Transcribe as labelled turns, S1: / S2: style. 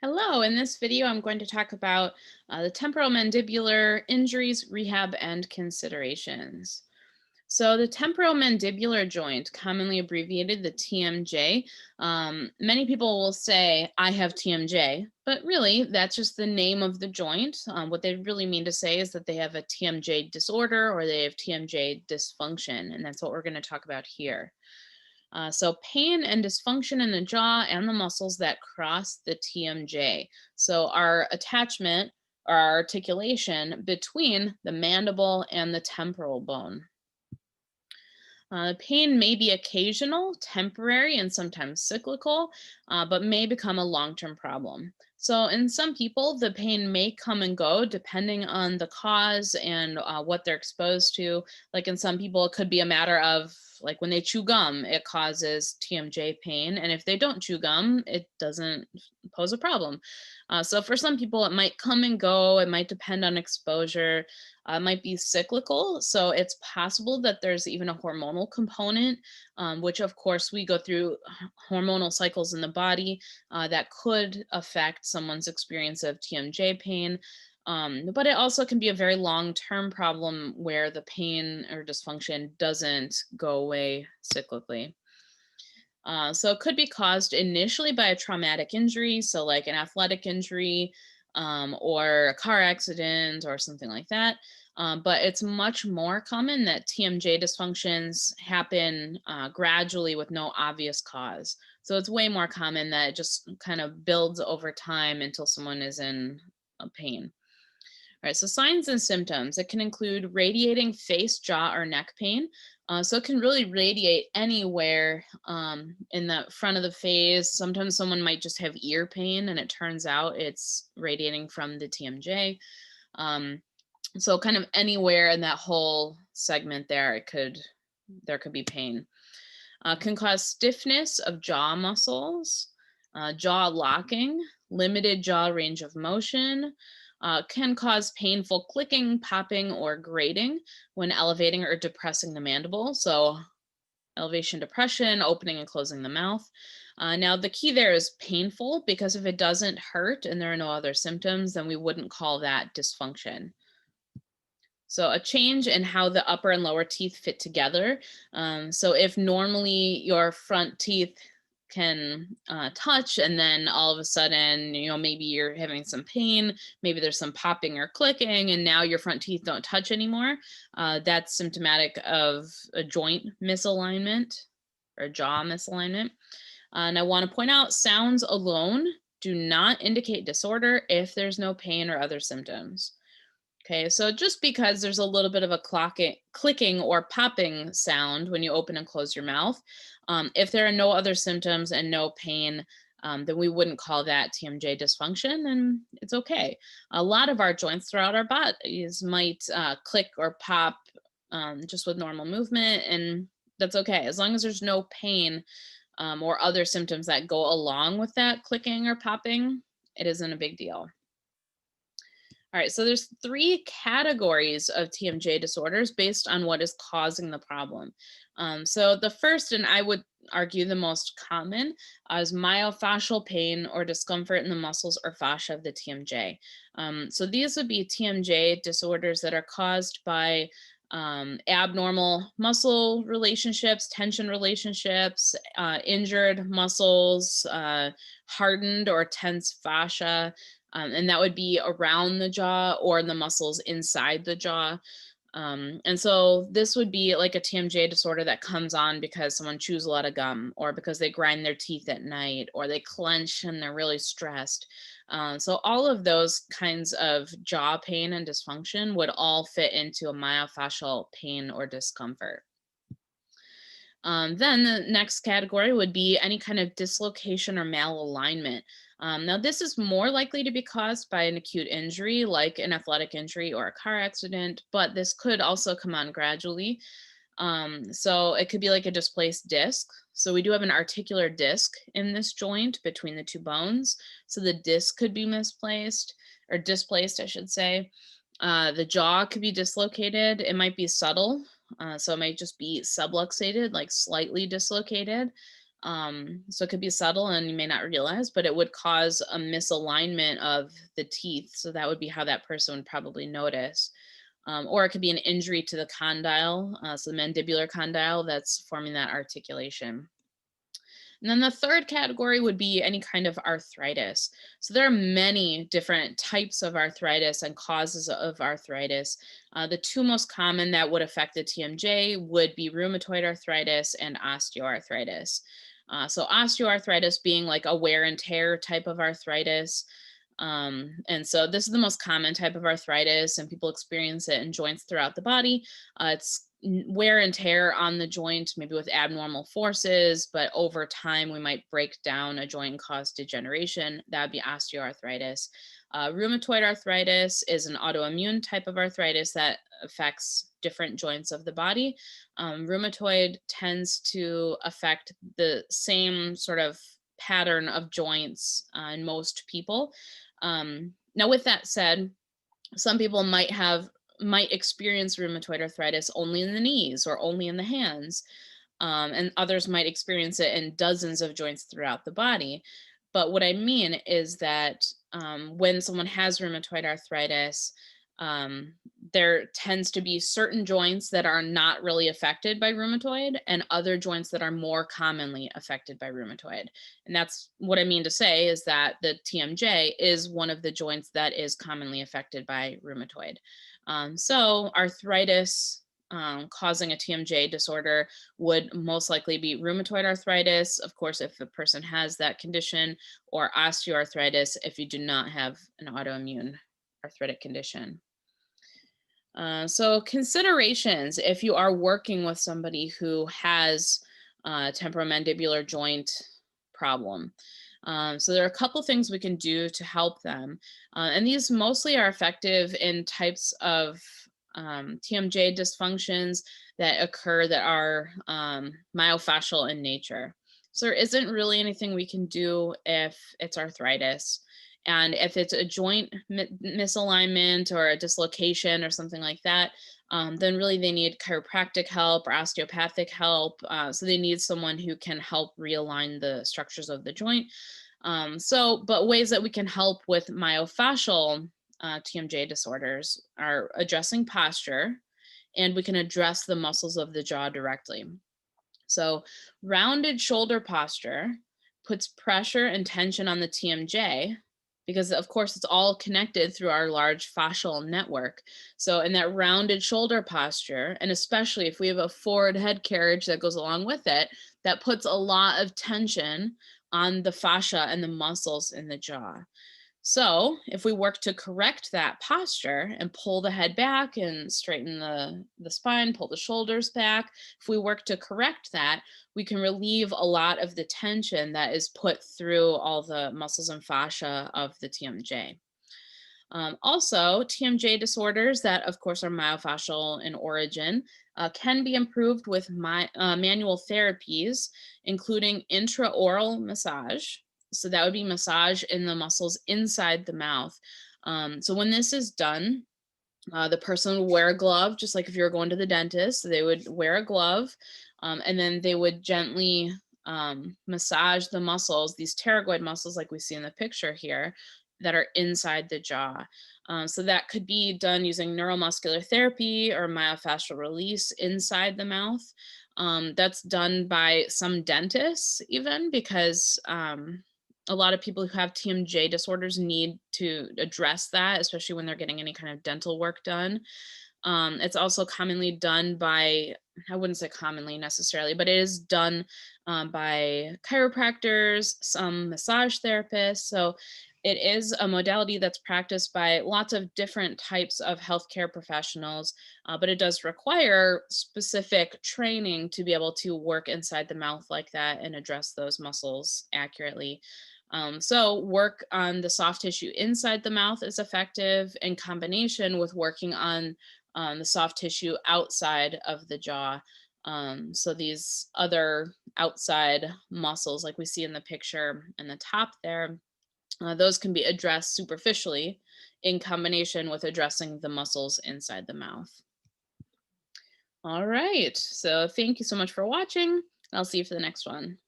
S1: Hello, in this video I'm going to talk about the temporomandibular injuries, rehab, and considerations. So the temporomandibular joint, commonly abbreviated the TMJ, many people will say, I have TMJ, but really that's just the name of the joint. What they really mean to say is that they have a TMJ disorder or they have TMJ dysfunction, and that's what we're going to talk about here. So pain and dysfunction in the jaw and the muscles that cross the TMJ. So our attachment or our articulation between the mandible and the temporal bone. Pain may be occasional, temporary, and sometimes cyclical, but may become a long-term problem. So in some people, the pain may come and go depending on the cause and what they're exposed to. Like in some people, it could be a matter of like when they chew gum, it causes TMJ pain. And if they don't chew gum, it doesn't pose a problem. So for some people, it might come and go. It might depend on exposure. Might be cyclical. So it's possible that there's even a hormonal component, which of course we go through hormonal cycles in the body that could affect someone's experience of TMJ pain. But it also can be a very long-term problem where the pain or dysfunction doesn't go away cyclically. So it could be caused initially by a traumatic injury, so like an athletic injury or a car accident or something like that. But it's much more common that TMJ dysfunctions happen gradually with no obvious cause. So it's way more common that it just kind of builds over time until someone is in pain. All right, so signs and symptoms. It can include radiating face, jaw, or neck pain. So it can really radiate anywhere in the front of the face. Sometimes someone might just have ear pain, and it turns out it's radiating from the TMJ. Um, so kind of anywhere in that whole segment there, there could be pain. Can cause stiffness of jaw muscles, jaw locking, limited jaw range of motion, can cause painful clicking, popping, or grating when elevating or depressing the mandible. So elevation, depression, opening and closing the mouth. Now, the key there is painful because if it doesn't hurt and there are no other symptoms, then we wouldn't call that dysfunction. So a change in how the upper and lower teeth fit together. So if normally your front teeth can touch and then all of a sudden, maybe you're having some pain, maybe there's some popping or clicking and now your front teeth don't touch anymore, that's symptomatic of a joint misalignment or jaw misalignment. And I want to point out sounds alone do not indicate disorder if there's no pain or other symptoms. Okay, so just because there's a little bit of a clicking or popping sound when you open and close your mouth, if there are no other symptoms and no pain, then we wouldn't call that TMJ dysfunction, and it's okay. A lot of our joints throughout our bodies might click or pop just with normal movement, and that's okay. As long as there's no pain or other symptoms that go along with that clicking or popping, it isn't a big deal. All right, so there's three categories of TMJ disorders based on what is causing the problem. So the first, and I would argue the most common, is myofascial pain or discomfort in the muscles or fascia of the TMJ. So these would be TMJ disorders that are caused by abnormal muscle relationships, tension relationships, injured muscles, hardened or tense fascia, and that would be around the jaw or in the muscles inside the jaw. And so this would be like a TMJ disorder that comes on because someone chews a lot of gum or because they grind their teeth at night or they clench and they're really stressed. So all of those kinds of jaw pain and dysfunction would all fit into a myofascial pain or discomfort. Then the next category would be any kind of dislocation or malalignment. Now, this is more likely to be caused by an acute injury like an athletic injury or a car accident, but this could also come on gradually. So it could be like a displaced disc. So we do have an articular disc in this joint between the two bones. So the disc could be misplaced or displaced, I should say. The jaw could be dislocated. It might be subtle. So it might just be subluxated, like slightly dislocated. So it could be subtle and you may not realize, but it would cause a misalignment of the teeth. So that would be how that person would probably notice. Or it could be an injury to the condyle, so the mandibular condyle that's forming that articulation. And then the third category would be any kind of arthritis. So there are many different types of arthritis and causes of arthritis. The two most common that would affect the TMJ would be rheumatoid arthritis and osteoarthritis. So osteoarthritis being like a wear and tear type of arthritis. And so this is the most common type of arthritis, and people experience it in joints throughout the body. It's wear and tear on the joint, maybe with abnormal forces, but over time we might break down a joint and cause degeneration. That would be osteoarthritis. Rheumatoid arthritis is an autoimmune type of arthritis that affects different joints of the body. Rheumatoid tends to affect the same sort of pattern of joints in most people. Now, with that said, some people might experience rheumatoid arthritis only in the knees or only in the hands, and others might experience it in dozens of joints throughout the body. But what I mean is that when someone has rheumatoid arthritis, um, there tends to be certain joints that are not really affected by rheumatoid and other joints that are more commonly affected by rheumatoid. And that's what I mean to say is that the TMJ is one of the joints that is commonly affected by rheumatoid. So arthritis causing a TMJ disorder would most likely be rheumatoid arthritis, of course, if a person has that condition, or osteoarthritis if you do not have an autoimmune arthritic condition. So considerations if you are working with somebody who has temporomandibular joint problem. So there are a couple things we can do to help them. And these mostly are effective in types of TMJ dysfunctions that occur that are myofascial in nature. So there isn't really anything we can do if it's arthritis. And if it's a joint misalignment or a dislocation or something like that, then really they need chiropractic help or osteopathic help. So they need someone who can help realign the structures of the joint. But ways that we can help with myofascial TMJ disorders are addressing posture, and we can address the muscles of the jaw directly. So rounded shoulder posture puts pressure and tension on the TMJ because of course it's all connected through our large fascial network. So in that rounded shoulder posture, and especially if we have a forward head carriage that goes along with it, that puts a lot of tension on the fascia and the muscles in the jaw. So if we work to correct that posture and pull the head back and straighten the spine, pull the shoulders back, if we work to correct that, we can relieve a lot of the tension that is put through all the muscles and fascia of the TMJ. Also, TMJ disorders that, of course, are myofascial in origin can be improved with manual therapies, including intra-oral massage. So that would be massage in the muscles inside the mouth. So when this is done, the person would wear a glove, just like if you were going to the dentist, they would wear a glove, and then they would gently massage the muscles, these pterygoid muscles like we see in the picture here, that are inside the jaw. So that could be done using neuromuscular therapy or myofascial release inside the mouth. That's done by some dentists even because a lot of people who have TMJ disorders need to address that, especially when they're getting any kind of dental work done. It's also commonly done by, I wouldn't say commonly necessarily, but it is done by chiropractors, some massage therapists. So it is a modality that's practiced by lots of different types of healthcare professionals, but it does require specific training to be able to work inside the mouth like that and address those muscles accurately. So work on the soft tissue inside the mouth is effective in combination with working on the soft tissue outside of the jaw. So these other outside muscles, like we see in the picture in the top there, those can be addressed superficially in combination with addressing the muscles inside the mouth. All right, so thank you so much for watching. I'll see you for the next one.